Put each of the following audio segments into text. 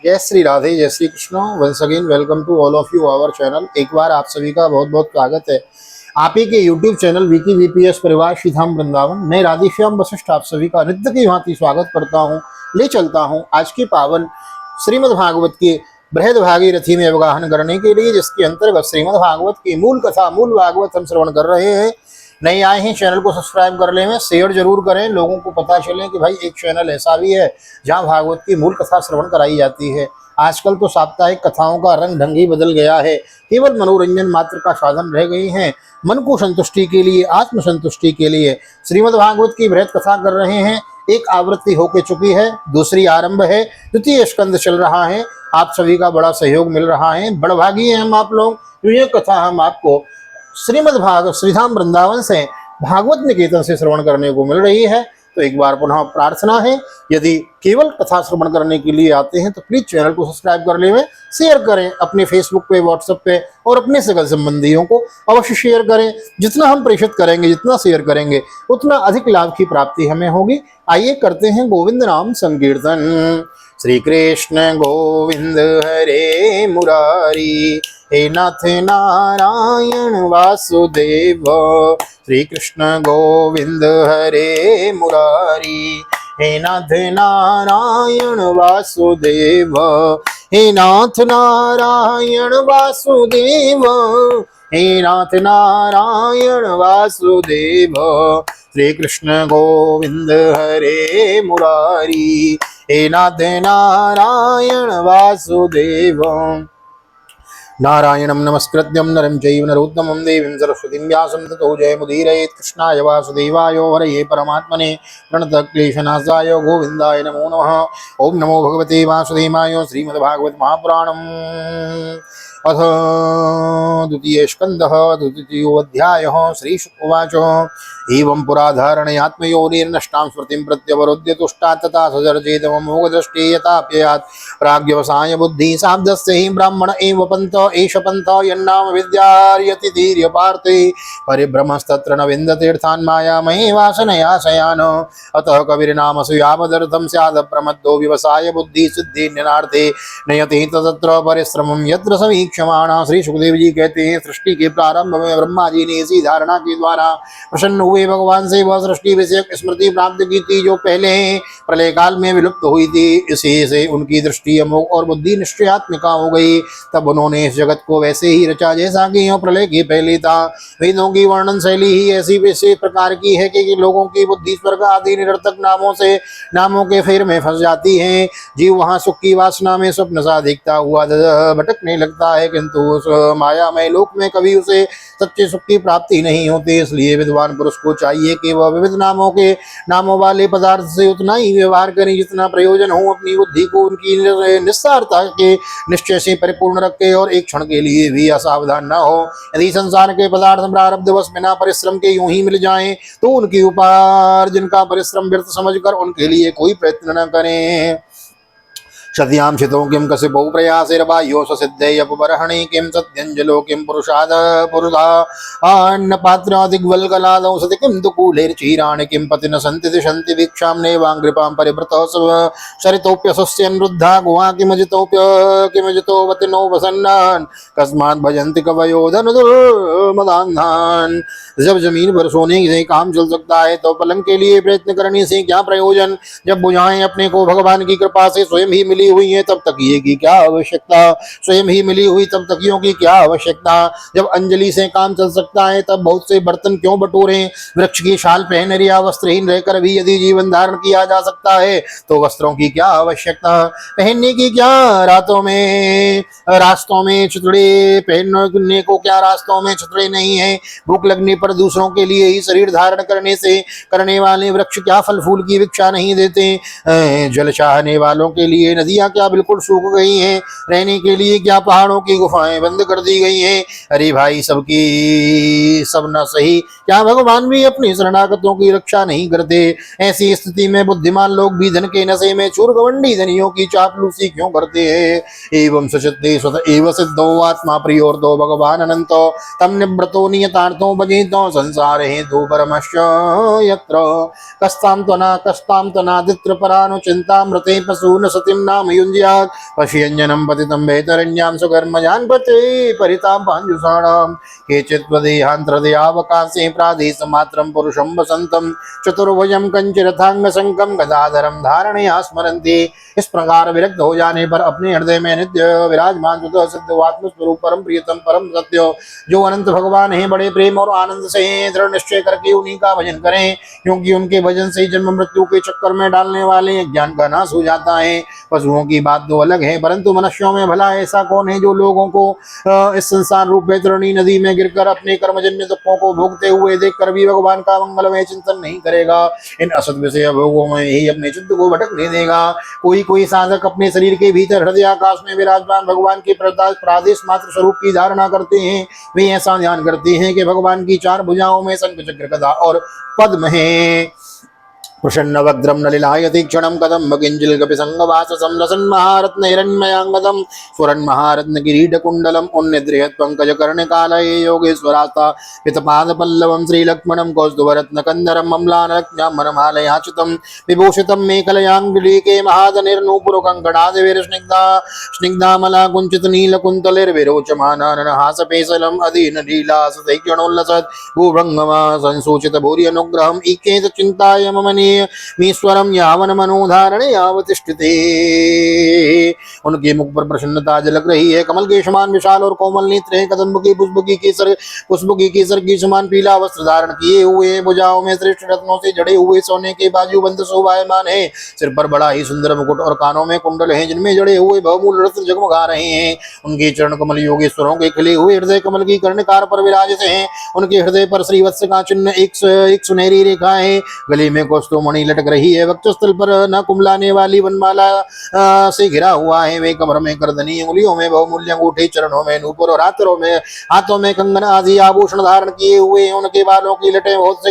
जय श्री राधे, जय Shri Krishna. Once again welcome to all of you our channel. एक बार आप सभी का बहुत बहुत स्वागत है आप ही के यूट्यूब चैनल वीकी वीपीएस परिवार श्रीधाम वृंदावन। मैं राधेश्याम वशिष्ठ आप सभी का नित्य की भांति स्वागत करता हूँ। ले चलता हूँ आज की पावन श्रीमद् भागवत के बृहद भागीरथी में अवगाहन करने के लिए, जिसके अंतर्गत श्रीमद् भागवत की मूल कथा मूल भागवत हम श्रवण कर रहे हैं। नए आए हैं चैनल को सब्सक्राइब कर लें, शेयर जरूर करें, लोगों को पता चले कि भाई एक चैनल ऐसा भी है जहां भागवत की मूल कथा श्रवण कराई जाती है। आजकल तो साप्ताहिक कथाओं का रंग ढंग ही बदल गया है, केवल मनोरंजन मात्र का साधन रह गई हैं। मन को संतुष्टि के लिए, आत्म संतुष्टि के लिए श्रीमद् भागवत की बृहद कथा कर रहे हैं। एक आवृत्ति होके चुकी है, दूसरी आरंभ है, द्वितीय स्कंद चल रहा है। आप सभी का बड़ा सहयोग मिल रहा है, बड़भागी हैं हम आप लोग। तो ये कथा हम आपको श्रीमद् भागवत श्रीधाम वृंदावन से भागवत निकेतन से श्रवण करने को मिल रही है। तो एक बार पुनः प्रार्थना है, यदि केवल कथा श्रवण करने के लिए आते हैं तो प्लीज चैनल को सब्सक्राइब कर लें, शेयर करें अपने फेसबुक पे, व्हाट्सएप पे और अपने सगल संबंधियों को अवश्य शेयर करें। जितना हम प्रेषित करेंगे, जितना शेयर करेंगे, उतना अधिक लाभ की प्राप्ति हमें होगी। आइए करते हैं गोविंद नाम संकीर्तन। श्री कृष्ण गोविंद हरे मुरारी, हे नाथ नारायण वासुदेव। श्री कृष्ण गोविंद हरे मुरारी, हे नाथ नारायण वासुदेव। हे नाथ नारायण वासुदेव, हे नाथ नारायण वासुदेव। श्री कृष्ण गोविंद हरे मुरारी, हे नाथ नारायण वासुदेव। नारायणं नमस्कृत्यं नरं चैव नरोत्तमं देवीं सरस्वतीं व्यासं ततो जयमुदीरयेत्। कृष्णाय वासुदेवाय हरये परमात्मने प्रणतक्लेशनाशाय गोविन्दाय नमो नमः। ओं नमो भगवते वासुदेवाय। श्रीमद्भागवत महापुराणम् अथ द्वितीय स्कंदः द्वितीयोऽध्यायः। श्रीशुक उवाच एवं पुराधारणयात्मयोनिर्नष्टां स्मृतिं प्रत्यवरुध्य तुष्टात् तथा सजर्जेदमोघदृष्टे यथाप्ययात् प्राग्यवसाय बुद्धि शाब्दस्य हि ब्राह्मण एव पंथ एष पंथ यन्नाम विद्यार्यति धीर्य पार्थे परिभ्रमस्तत्र न विन्दतीर्थान् मायामये वासनया शयान। अतः कविर्नाम सुयावदर्थं स्याद प्रमद्दो व्यवसाय बुद्धि सिद्धि निनार्थे नयति तत्र परिश्रमं यत्र समीक्षमाणा। श्री सुखदेव जी कहते हैं, सृष्टि के प्रारंभ में ब्रह्मा जी ने इसी धारणा के द्वारा प्रसन्न हुए भगवान से वह सृष्टि विषयक स्मृति प्राप्त की थी जो पहले प्रलय काल में विलुप्त हुई थी। इसी से उनकी दृष्टि अमोघ और बुद्धि निश्चयात्मिका हो गई। तब उन्होंने इस जगत को वैसे ही रचा जैसा कि यह प्रलय के पहले था। वेदों की वर्णन शैली ही ऐसी विशेष प्रकार की है कि लोगों की बुद्धि स्वर्ग आदि निरर्थक नामों के फेर में फंस जाती है। जीव वहाँ सुख की वासना में स्वप्न सा दिखता हुआ भटकने लगता है, किंतु उस मायामय लोक में कभी उसे सच्चे सुख की प्राप्ति नहीं होती। इसलिए विद्वान पुरुष को चाहिए कि वह विविध नामों वाले पदार्थ से उतना ही व्यवहार करें जितना प्रयोजन हो। अपनी बुद्धि को उनकी निस्सारता के निश्चय से परिपूर्ण रखे और एक क्षण के लिए भी असावधान न हो। यदि संसार के पदार्थ प्रारब्धवश बिना परिश्रम के यूं ही मिल जाएं तो उनकी उपार्जन का परिश्रम व्यर्थ समझकर उनके लिए कोई प्रयत्न न करें। सत्यां शितो किं कसिपौ प्रयासेर्बाह्यो स्वसिद्धेयपबर्हणे किं सत्यञ्जलो किं पुरुषा अन्नपात्रादिग्वल्गलादौ सति किं तु कूलैर्चीराणि किं पतिन सन्ति दिशन्ति वीक्षां नैवाङ्घ्रिपां परिभृतः शरितोऽप्यसस्यन्रुद्धा गुहा किमजितोऽवतिनो वसन्नान् कस्मात् भजन्ति कवयो धनुर्मदान्धान्। जब जमीन पर सोने से काम चल सकता है तो पलंग के लिए प्रयत्न करने से क्या प्रयोजन। जब बुझाएं अपने को भगवान की कृपा से स्वयं ही मिली हुई है तब तकिए की क्या आवश्यकता। स्वयं ही मिली हुई तब तकियों की क्या आवश्यकता। जब अंजलि से काम चल सकता है तब बहुत से बर्तन क्यों बटोरें। वृक्ष की छाल पहन या वस्त्रहीन रहकर भी यदि जीवन धारण किया जा सकता है तो वस्त्रों की क्या आवश्यकता। पहनने की क्या रास्तों में छुतड़े पहनने को क्या रास्तों में छुतड़े नहीं है। भूख लगने पर दूसरों के लिए ही शरीर धारण करने वाले वृक्ष क्या फल फूल की भिक्षा नहीं देते। जल चाहने वालों के लिए नदी नदियां क्या बिल्कुल सूख गई हैं? रहने के लिए क्या पहाड़ों की गुफाएं बंद कर दी गई हैं? अरे भाई, सबकी सब न सही, क्या भगवान भी अपनी शरणागतों की रक्षा नहीं करते? ऐसी स्थिति में बुद्धिमान लोग भी धन के नशे में चूरगवंडी धनियों की चापलूसी क्यों करते हैं? एवं सचिते स्वत एव सिद्धो आत्मा प्रियोर्दो भगवान अनंतो तम निव्रतो नियतार्थो भजितो संसार हेतु परमश्च यत्र कस्तां त्वनादित्र परानु चिन्तामृते पशून सतिं नाम युञ्ज्यात् पश्यञ्जनं पतितं वेतरण्यां सुकर्मजान् पते परितापाञ्जुषाणाम् केचित्वदेहान्तरदयावकाशे प्रादेशमात्रं पुरुषं वसन्तं चतुर्भुजं कंचिरथांगशंकं गदाधरं धारणया स्मरन्ति। इस प्रकार विरक्त हो जाने पर अपने हृदय में नित्य विराजमान शुद्ध सिद्ध आत्म स्वरूप परम प्रियतम परम सत्य जो अनंत भगवान है, बड़े प्रेम और आनंद से दृढ़ निश्चय करके उन्हीं का भजन करें, क्योंकि उनके भजन से जन्म मृत्यु के चक्कर में डालने वाले ज्ञान का नाश हो जाता है। पशुओं की बात तो अलग है, परंतु मनुष्यों में भला ऐसा कौन है जो लोगों को इस संसार रूप वैतरणी नदी में गिरकर अपने कर्मजन्य दुखों को भोगते हुए देखकर भी भगवान का मंगलमय चिंतन नहीं करेगा? इन असत विषय भोगों में ही अपने चित्त को भटकने देगा। कोई साधक अपने शरीर के भीतर हृदय आकाश में विराजमान भगवान की प्रादेश मात्र स्वरूप की धारणा करते हैं। वे ऐसा ध्यान करते हैं कि भगवान की चार भुजाओं में शंख चक्र गदा और पद्म है। प्रसन्न वग्रम नलिलायति क्षणं कदम किंचिल कपि संगवाससं लसन् महारत्न हिरण्मयाङ्गदं स्वरन् महारत्न किरीट कुंडलम उन्निद्रियत् पंकज कर्णिकालये योगेश्वरास्ता पितपाद पल्लवं श्रीलक्ष्मणं कौस्तुभरत्न कंदरं अम्लानरत्नामरमालयाचितं विभूषितं मेखलयाङ्गुलीके महादनिर्नूपुर कंकणादिभिः स्निग्धामला कुञ्चित नीलकुन्तलिर्विरोचमानहासपेशलम् अधीन लीलासदैक्षणोल्लसत् भूभृङ्गमा संसूचित भूर्यनुग्रहम् इकेत चिन्ताय मम मीश्वरम यावन मनोधारण यावतिष्ठिते। उनके मुख पर प्रसन्नता झलक रही है। कमल के समान विशाल और कोमल नेत्र है। कदम्ब की पुष्प की केसर की समान पीला वस्त्र धारण किए हुए, भुजाओं में श्रेष्ठ रत्नों से जड़े हुए सोने के बाजूबंद शोभायमान है। सिर पर बड़ा ही सुंदर मुकुट और कानों में कुंडल हैं जिनमें जड़े हुए बहुमूल्य रत्न जगमगा रहे हैं। उनके चरण कमल योगेश्वरों के खिले हुए हृदय कमल की कर्णकार पर विराजित हैं। उनके हृदय पर श्रीवत्स का चिन्ह एक सुनहरी रेखा है। गले में मणि लटक रही है। वक्षस्थल पर न कुमलाने वाली वनमाला से घिरा हुआ है। वे कमर में करदनी, उंगलियों में बहुमूल्य अंगूठे, चरणों में नूपुर और हाथों में कंगन आदि आभूषण धारण किए हुए हैं। उनके बालों की लटें बहुत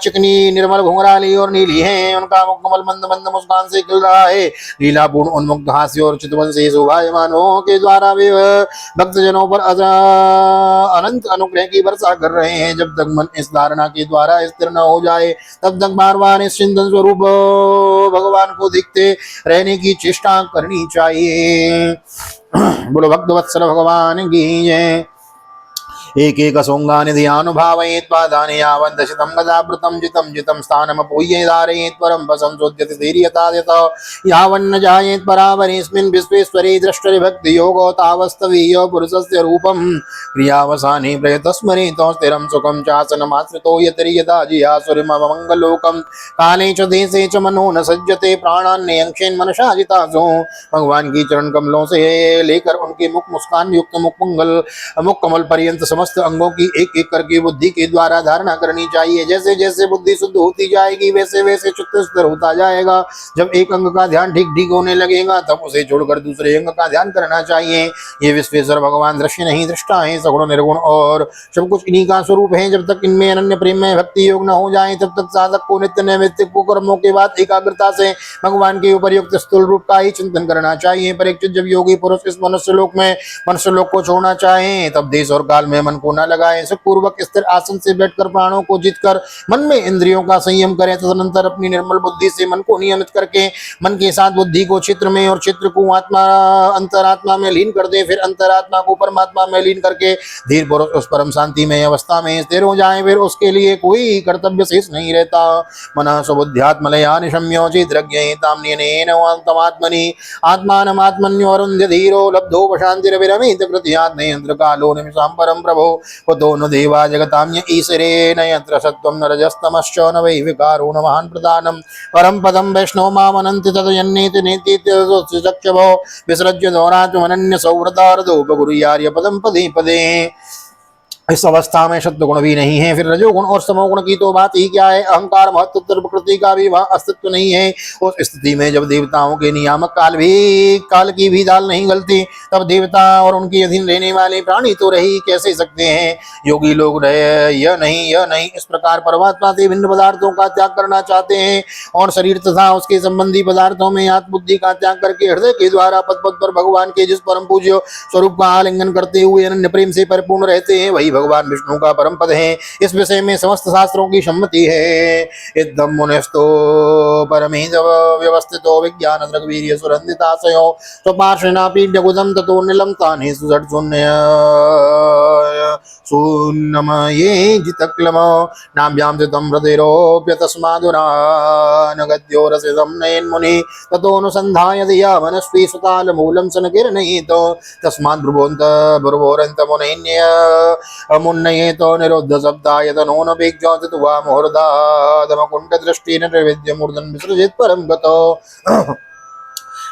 चिकनी, निर्मल, घुंघराली और नीली हैं। उनका मुखकमल मंद मंद मुस्कान से खिल रहा है। लीलापूर्ण उन्मुक्त हास्य और चितवन से शोभायमानों के द्वारा वे भक्तजनों पर अनंत अनुग्रह की वर्षा कर रहे हैं। जब तक मन इस धारणा के द्वारा स्थिर न हो जाए तब तक बार बार इस चिंतन स्वरूप भगवान को देखते रहने की चेष्टा करनी चाहिए। बोलो भक्तवत्सल भगवान की जय। एक एक सोंगानि ध्यानुभावयेत् पादानि यावन्दशितं गदावृतं जितं स्थानमपूज्य धारयेत् परं वसंसोद्यति धीर्यतादित यावन्न जायेत् परावरेऽस्मिन् विश्वेश्वरे द्रष्टरि भक्तियोगो तावस्तवीयो पुरुषस्य रूपं क्रियावसाने प्रयतस्मरेतो स्थिरं सुखं चासनमाश्रितो यतिर्यदा जियासुरिममङ्गलोकं काले च देशे च मनो न सज्जते प्राणान्यंक्षेन् मनसा जितासु। भगवान की चरण कमलों से लेकर उनके मुख मुस्कान युक्त मुख कमल पर्यंत समस्त अंगों की एक एक करके बुद्धि के द्वारा धारणा करनी चाहिए। जैसे जैसे बुद्धि शुद्ध होती जाएगी वैसे वैसे चित्त स्थिर होता जाएगा। जब एक अंग का ध्यान ठीक ठीक होने लगेगा तब उसे छोड़कर दूसरे अंग का ध्यान करना चाहिए। ये विश्वेश्वर भगवान दृश्य नहीं दृष्टा है, सगुण निर्गुण और सब कुछ इन्हीं का स्वरूप है। जब तक इनमें अनन्य प्रेम में भक्ति योग न हो जाए तब तक साधक को नित्य नैमित्तिक कर्मों के बाद एकाग्रता से भगवान के उपयुक्त स्थूल रूप का ही चिंतन करना चाहिए। परीक्षित, जब योगी पुरुष इस मनुष्य लोक को छोड़ना चाहे तब देश और काल में मन को न लगाए, सुखपूर्वक स्थिर आसन से बैठकर प्राणों को जीतकर मन में इंद्रियों का संयम करें। तदनंतर अपनी निर्मल बुद्धि से मन को नियमित करके मन के साथ बुद्धि को चित्र में और चित्र को अंतरात्मा में लीन कर दे। फिर अंतरात्मा को परमात्मा में लीन करके धीर पूर्वक उस परम शांति में अवस्था में स्थिर हो जाए। फिर उसके लिए कोई कर्तव्य शेष नहीं रहता। मन सुबुद्ध्यात्मलया निशम्योचिद्रज्ञेताम्यनेन आत्मानमात्मन्योरुन्ध्य धीरो लब्धोपशान्तिरविरमित कृत्यात्मयंत्र कालो निमिषां परं प्रभो कुतो नु देवा जगताम्य ईश्वरेण यत्र सत्त्वं न रजस्तमश्च न वै विकारो न महान् प्रधानं परं पदं वैष्णव मामनन्ति तदयन्नेति नेति चक्षवो विसृज्य दोरात्मनन्य सौव्रतार्धोपगुरुयार्य पदं पदे पदे। इस अवस्था में सत्वगुण भी नहीं है, फिर रजोगुण और तमोगुण की तो बात ही क्या है। अहंकार महत्व प्रकृति का भी वह अस्तित्व नहीं है। उस स्थिति में जब देवताओं के नियामक काल की भी दाल नहीं गलती, तब देवता और उनके अधीन रहने वाले प्राणी तो रह ही कैसे सकते हैं। योगी लोग रहे यह नहीं इस प्रकार परमात्मा से भिन्न पदार्थों का त्याग करना चाहते हैं और शरीर तथा उसके संबंधी पदार्थों में आत्मबुद्धि का त्याग करके हृदय के द्वारा पद पद पर भगवान के जिस परम पूज्य स्वरूप का आलिंगन करते हुए अनन्य प्रेम से परिपूर्ण रहते हैं, वही भगवान विष्णु का परम पद है। इस विषय में समस्त शास्त्रों की सम्मति है। इदं मुनिस्तो परमेदव व्यवस्थितो विज्ञान दृग्वीर्य सुरंदिताशयो स्वपार्श्वेना पीड्यगुदं ततो निलं तानि सुषट् शून्यमये जितक्लमो नाभ्यां चितं हृदयरोप्य तस्मादुरानगद्यो रसितं नयन्मुनि ततोऽनुसन्धाय धिया वनस्पति सुतालमूलं सनकिरणयितो तस्माद् मुन्नयेतो निरुद्ध शब्दाय तनोऽनपेक्षो वा मुहूर्तादमकुण्ठदृष्टिः निर्विद्यमूर्धन् विसृजित परम गतो।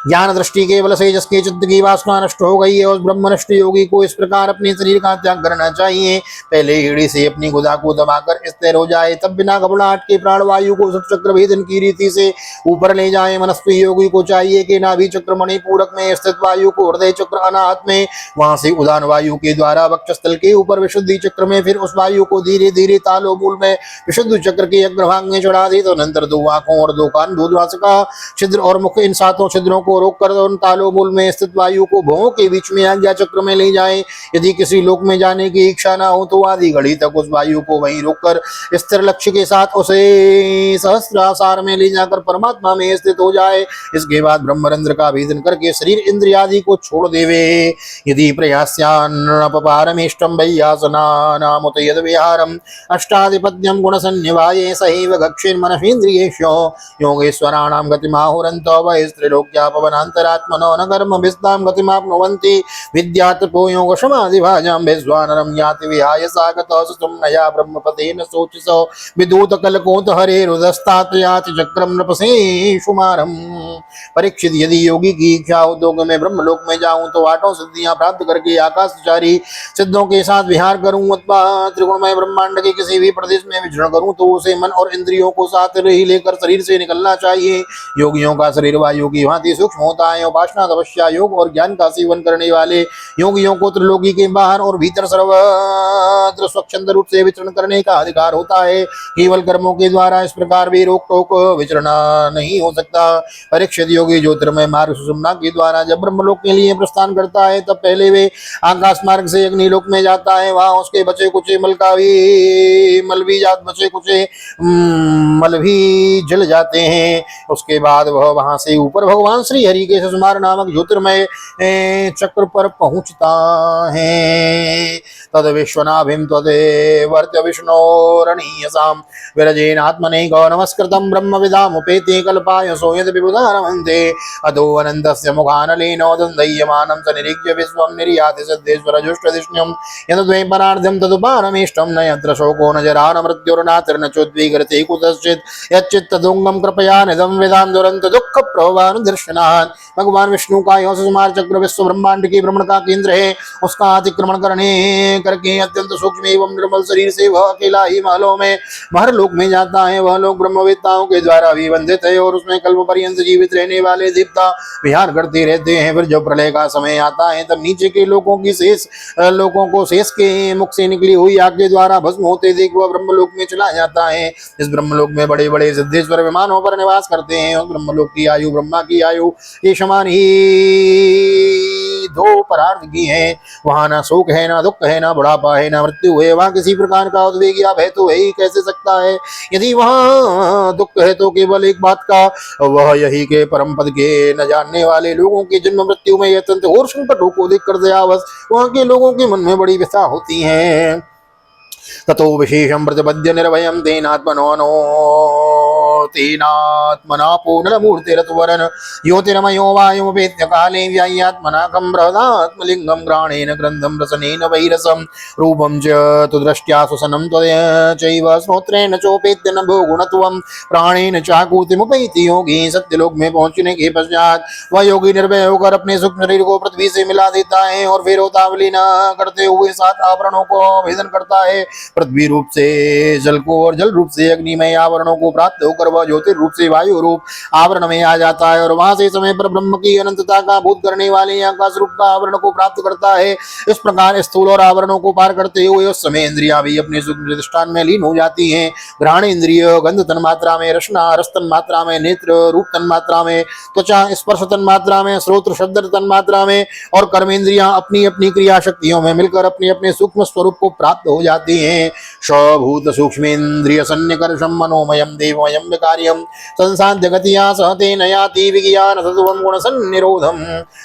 ज्ञान दृष्टि केवल से जिसके चित्त की वासना नष्ट हो गई है, उस ब्रह्मनिष्ठ योगी को इस प्रकार अपने शरीर का त्याग करना चाहिए। पहले एड़ी से अपनी गुदा को दबाकर स्थिर हो जाए, तब बिना घबराहट के प्राणवायु को चक्र भेदन की रीति से ऊपर ले जाए। मनस्वी योगी को चाहिए कि नाभि चक्र मणिपूरक में स्थित वायु को हृदय चक्र अनाहत में, वहां से उदान वायु के द्वारा वक्षस्थल के ऊपर विशुद्धि चक्र में, फिर उस वायु को धीरे धीरे तालोमूल में विशुद्ध चक्र के अग्रभाग में चढ़ा दे। तो अनंतर दो आंखों और दो कान, भूद्वासिका छिद्र और मुख, इन सातों छिद्रों को रोककर उन तालोमूल में स्थित वायु को भवों के बीच में आज्ञा चक्र में ले जाए। यदि किसी लोक में जाने की इच्छा ना हो तो आधी घड़ी तक उस वायु को वहीं रोककर स्थिर लक्ष्य के साथ उसे सहस्त्रासार में ले जाकर परमात्मा में स्थित हो जाए। इसके बाद ब्रह्मरंध्र का भेदन करके शरीर इंद्रियादि को छोड़ देवे। यदि प्रयास्यान्नपपारमेष्टं वैयासनानामुत यद विहारम अष्टाधिपत्यं गुणसन्निवाये सहैव गक्षेन्मनसेन्द्रियेषु योगेश्वराणां गतिमाहुरन्तो वै स्त्रीलोक्यापवनान्तरात्मनो न कर्मभिस्तां गतिमाप्नुवन्ति विद्यातपो योगशमाधिभाजां विश्वानरं याति विहाय सागतो सुसुम्नया ब्रह्मपदेन शोचिसो विदूतकलकोत हरेरुदस्तात् याति चक्रं नृपसेषुमारम्। परीक्षित, यदि योगी की इच्छा हो तो मैं ब्रह्मलोक में जाऊं तो 8 सिद्धियां प्राप्त करके आकाशचारी सिद्धों के साथ विहार करूं अथवा त्रिगुणमय ब्रह्मांड के किसी भी प्रदेश में विचरण करूं तो उसे मन और इंद्रियों को साथ ही लेकर शरीर से निकलना चाहिए। योगियों का शरीर वायु की भांति सूक्ष्म होता है। उपासना, तपस्या, योग और ज्ञान का सेवन करने वाले योगियों को त्रिलोकी के बाहर और भीतर सर्वत्र स्वच्छंद रूप से विचरण करने का अधिकार होता है। केवल कर्मों के द्वारा इस प्रकार भी रोक टोक विचरण नहीं हो सकता। परीक्षित, योगी ज्योतिर्मय मार्ग सुषुम्ना के द्वारा जब ब्रह्मलोक के लिए प्रस्थान करता है तब पहले वे आकाश मार्ग से अग्निलोक में जाता है। वहां उसके बचे कुचे मल भी जल जाते हैं। उसके बाद वह वहां से ऊपर भगवान श्री हरि के सुषुमार नामक ज्योतिर्मय चक्र पर पहुंचता है। तद विश्वनाभिम तदेवर्त्य विष्णोरणीयसां विरजेन आत्मने गौ नमस्कृतं ब्रह्मविदामुपेते कल्पायसो यद् विबुधारमन्ते अदो अनन्तस्य मुखानलेनो दन्दयमानं स निरीक्ष्य विश्वं निर्याति सिद्धेश्वर जुष्टधिष्ण्यं यद्वै परार्धं तदुपारमेष्टं न यत्र शोको न जरा न मृत्युर्नातिर्न चोद्विग्रते कुतश्चित् यच्चित्तदुङ्गं कृपया निदं वेदां दुरन्त दुःख प्रभावानुदर्शनात्। भगवान विष्णु का यह सुषुमार चक्र विश्व ब्रह्मांड के भ्रमण का केंद्र है। उसका अतिक्रमण करके अत्यंत सूक्ष्म एवं निर्मल शरीर से वह अकेला ही महलों में महर लोक में जाता है। वह लोक ब्रह्मवेत्ताओं के द्वारा भी वंदित है और उसमें कल्प पर्यंत जीवित रहने वाले देवता विहार करते रहते हैं। फिर जब प्रलय का समय आता है तब नीचे के लोगों को शेष के मुख से निकली हुई आग के द्वारा भस्म होते देख वह ब्रह्मलोक में चला जाता है। इस ब्रह्मलोक में बड़े बड़े सिद्धेश्वर विमानों पर निवास करते हैं। उस ब्रह्मलोक की आयु ब्रह्मा की आयु के समान ही दो परार्थ की है। वहां ना शोक है, ना दुख है, ना बुढ़ापा है, ना मृत्यु है। वहां किसी प्रकार का उद्वेग या भय तो है ही कैसे सकता है। यदि वहां दुख है तो केवल एक बात का, वह यही के परम पद के न जानने वाले लोगों की जन्म मृत्यु में अत्यंत और संकटों को देखकर दयावश वहां के लोगों के मन में बड़ी व्यथा होती है। ततो विशेषं प्रतिपद्य निर्भयं तेनात्मनो तेनात्मना पूर्णमूर्तिरतुवरन् ज्योतिर्मयो वायुमुपेत्य काले व्याय्यात्मना कं बृहदात्मलिङ्गं घ्राणेन ग्रन्थं रसनेन वैरसं रूपं च तु दृष्ट्या सुसनं त्वचैव श्रोत्रेण चोपेत्य नभो गुणत्वं प्राणेन चाकूतिमुपैति योगी सत्यलोक में पहुंचने के पश्चात वह योगी निर्भय होकर अपने सूक्ष्म शरीर को पृथ्वी से मिला देता है और फिर उतावली न करते हुए 7 आवरणों को भेदन करता है। पृथ्वी रूप से जल को और जल रूप से अग्निमय आवरणों को प्राप्त होकर वह ज्योतिर्रूप से वायु रूप आवरण में आ जाता है और वहां से समय पर ब्रह्म की अनंतता का बोध करने वाले आकाश रूप का आवरण को प्राप्त करता है। इस प्रकार स्थूल और आवरणों को पार करते हुए उस समय इंद्रियां भी अपने सूक्ष्म अधिष्ठान में लीन हो जाती हैं। घ्राण इंद्रिय गंध तन मात्रा में, रसना रस तन मात्रा में, नेत्र रूप तन मात्रा में, त्वचा स्पर्श तन मात्रा में, श्रोत्र शब्द तन मात्रा में और कर्मेंद्रियां अपनी अपनी क्रिया शक्तियों में मिलकर अपने अपने सूक्ष्म स्वरूप को प्राप्त हो जाती हैं। स्वभूत सूक्ष्मेन्द्रिय सन्निकर्षम मनोमयम देवमयम विकार्यम संसाध्य गतिया सहते नयाति विज्ञान सत्वं गुण सन्निरोधम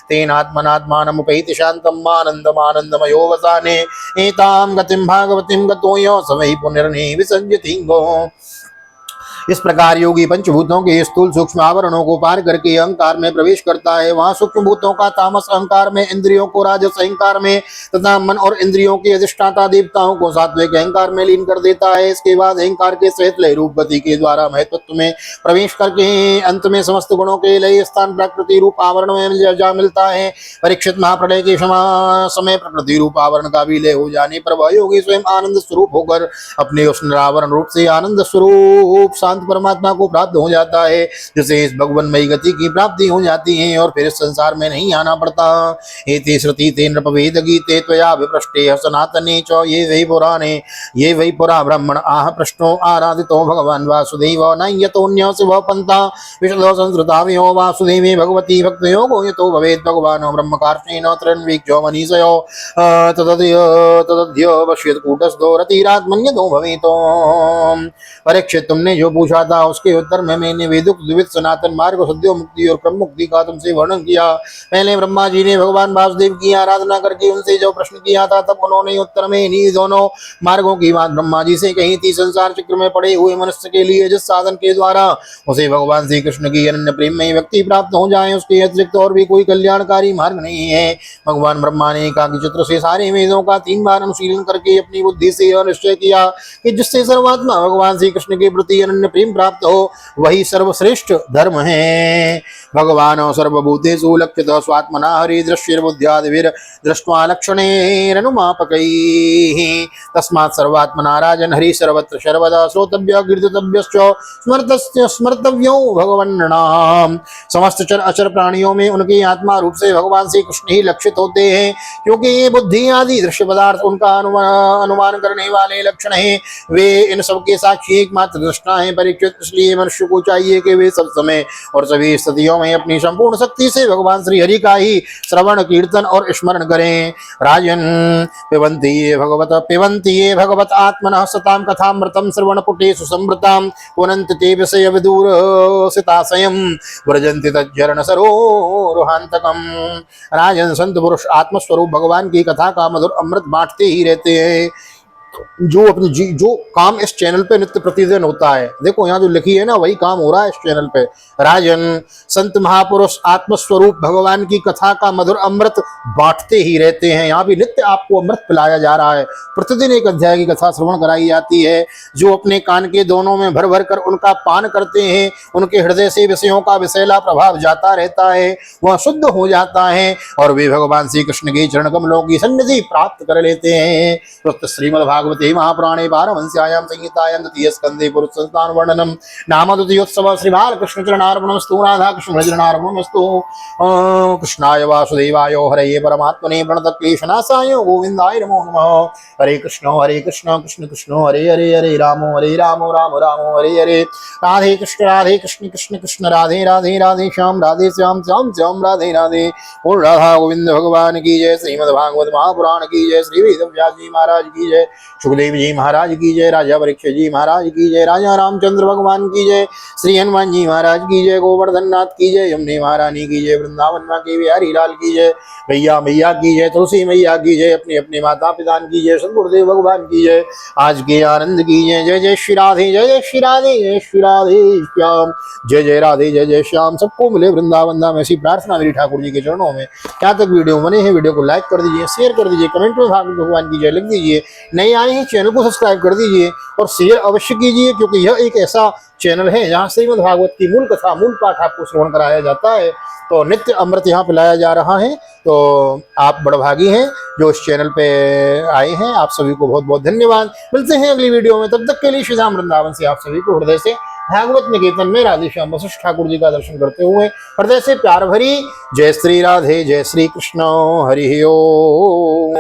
तेनात्मनात्मानमुपैति शांतम आनंदमयो वसाने एतां गतिं भागवतीं गतो यो स वै पुनर्नि विसंजति गो। इस प्रकार योगी पंचभूतों के स्थूल सूक्ष्म आवरणों को पार करके अहंकार में प्रवेश करता है। वहां सूक्ष्म भूतों का तामस अहंकार में, इंद्रियों को राजस अहंकार में तथा मन और इंद्रियों के अधिष्ठाता देवताओं को सात्विक अहंकार में लीन कर देता है। इसके बाद अहंकार के सहित लय रूप गति के द्वारा महत्व में प्रवेश करके अंत में समस्त गुणों के लय स्थान प्रकृति रूप आवरण में जा मिलता है। परीक्षित महाप्रलय के समय प्रकृति रूप आवरण का भी लय हो जाने पर वह योगी स्वयं आनंद स्वरूप होकर अपने उस निरावरण रूप से आनंद स्वरूप शांत परमात्मा को प्राप्त हो जाता है, जिसे इस भगवन्मयी गति की प्राप्ति हो जाती है और फिर इस संसार में नहीं आना पड़ता। एते श्रुति ते नृपवेद गीते त्वया विपृष्टे सनातने च ये वै पुरा ब्रह्मण आह प्रश्नो आराधितो भगवान् वासुदेव न यतोऽन्य शिव पंथा विशदो संस्कृतावयो वासुदेवे भगवती भक्तयोगो यतो भवेत् भगवानो ब्रह्मकार्ष्णेन त्रिन्वीक्षो मनीषयो तदद्य पश्येत् कूटस्थो रतिरात्मन्यतो भवेतो। परीक्षित, तुमने जो पूछा था उसके उत्तर में मैंने वेदुक द्विविध सनातन मार्ग, सद्यो मुक्ति और क्रम मुक्ति का तुमसे वर्णन किया। पहले ब्रह्मा जी ने भगवान वासुदेव की आराधना करके उनसे जो प्रश्न किया था तब उन्होंने उत्तर में इन्हीं दोनों मार्गों की बात ब्रह्मा जी से कही थी। संसार चक्र में पड़े हुए मनुष्य के लिए जिस साधन के द्वारा उसे भगवान श्री कृष्ण की अनन्य प्रेम में व्यक्ति प्राप्त हो जाए उसके अतिरिक्त और भी कोई कल्याणकारी मार्ग नहीं है। भगवान ब्रह्मा ने एकाग्र चित्र से सारे वेदों का 3 बार अनुशीलन करके अपनी बुद्धि से निश्चय किया कि जिससे सर्वात्मा भगवान श्री कृष्ण के प्रति अनन्य प्रेम प्राप्त हो वही सर्वश्रेष्ठ धर्म है। भगवान सर्वभूतेषु लक्षितः स्वात्मना हरि दृश्यैर्बुद्ध्यादिभिर् दृष्ट्वा लक्षणैरनुमापकैः तस्मात् सर्वात्मना राजन् हरि सर्वत्र सर्वदा श्रोतव्य कीर्तितव्यश्च स्मर्तव्यो भगवन्नाम। समस्त चर अचर प्राणियों में उनकी आत्मा रूप से भगवान श्री कृष्ण ही लक्षित होते हैं, क्योंकि ये बुद्धि आदि दृश्य पदार्थ उनका अनुमान करने वाले लक्षण हैं। वे इन सबके साक्षी एकमात्र दृष्टा हैं। परीक्षित, इसलिए मनुष्य को चाहिए कि वे सब समय और सभी स्थितियों में अपनी संपूर्ण शक्ति से भगवान श्री हरि का ही श्रवण कीर्तन और स्मरण करें। राजन पिबन्ति ये भगवत आत्मनः सतां कथामृतं श्रवणपुटेषु संवृतां पुनन्ति ते विषय विदूर सिताशयं व्रजन्ति तज्जरण सरोरुहान्तकम्। राजन, संत पुरुष आत्मस्वरूप भगवान की कथा का मधुर अमृत बांटते ही रहते हैं। जो काम इस चैनल पे नित्य प्रतिदिन होता है, देखो यहाँ जो लिखी है ना वही काम हो रहा है इस चैनल पे। राजन, संत महापुरुष आत्मस्वरूप भगवान की कथा का मधुर अमृत बांटते ही रहते हैं। यहाँ भी नित्य आपको अमृत पिलाया जा रहा है। प्रतिदिन एक अध्याय की कथा श्रवण कराई जाती है। जो अपने कान के दोनों में भर भर कर उनका पान करते हैं, उनके हृदय से विषयों का विषैला प्रभाव जाता रहता है, वह शुद्ध हो जाता है और वे भगवान श्री कृष्ण के चरण कमलों की सन्निधि प्राप्त कर लेते हैं। श्रीमद् भागवते महापुराणे पारमहंस्यायां संहितायां द्वितीय स्कंदे पुरुष संस्थान वर्णनम नाम द्वितीयोत्सव श्री बालकृष्ण चरणार्पणमस्तु राधा कृष्ण भजनार्पणमस्तु। कृष्णाय वासुदेवाय हरये परमात्मने प्रणतक्लेशनाशाय गोविंदाय नमो नमः। हरे कृष्ण कृष्ण कृष्ण हरे हरे, हरे राम राम राम हरे हरे। राधे कृष्ण कृष्ण कृष्ण राधे राधे, राधे श्याम श्याम श्याम राधे राधे। और राधा गोविंद भगवान की जय। श्रीमद् भागवत महापुराण की जय। श्री वेद व्यास जी महाराज की जय। सुखदेव जी महाराज की जय, राजा परीक्षित जी महाराज की जय, राजा रामचंद्र भगवान की जय, श्री हनुमान जी महाराज की जय, गोवर्धन नाथ की जय, यमुने महारानी की जय, वृंदावन माँ की बिहारी लाल की जय, भैया मैया की जय, तुलसी मैया की जय, अपने अपने माता पिता की जय, सदगुरुदेव भगवान की जय, आज के आनंद की जय। जय जय श्री राधे, जय जय श्री राधे, जय श्री राधे श्याम, जय जय राधे, जय जय श्याम। सबको मिले वृंदावन धाम, ऐसी प्रार्थना मेरी ठाकुर जी के चरणों में। क्या तक वीडियो बने हैं, वीडियो को लाइक कर दीजिए, शेयर कर दीजिए, कमेंट में भगवान की जय लिख दीजिए। नए आए हैं चैनल को सब्सक्राइब कर दीजिए और शेयर अवश्य कीजिए, क्योंकि यह एक ऐसा चैनल है जहाँ श्रीमद् भागवत की मूल कथा, मूल पाठ आपको श्रवण कराया जाता है। तो नित्य अमृत यहाँ पिलाया जा रहा है। तो आप बड़भागी हैं जो इस चैनल पे आए हैं, आप सभी को बहुत बहुत धन्यवाद। मिलते हैं अगली वीडियो में, तब तक के लिए श्री धाम वृंदावन से आप सभी को हृदय से भागवत निकेतन में राधे श्याम वशिष्ठ ठाकुर जी का दर्शन करते हुए हृदय से प्यार भरी जय श्री राधे, जय श्री कृष्ण, हरि ओम।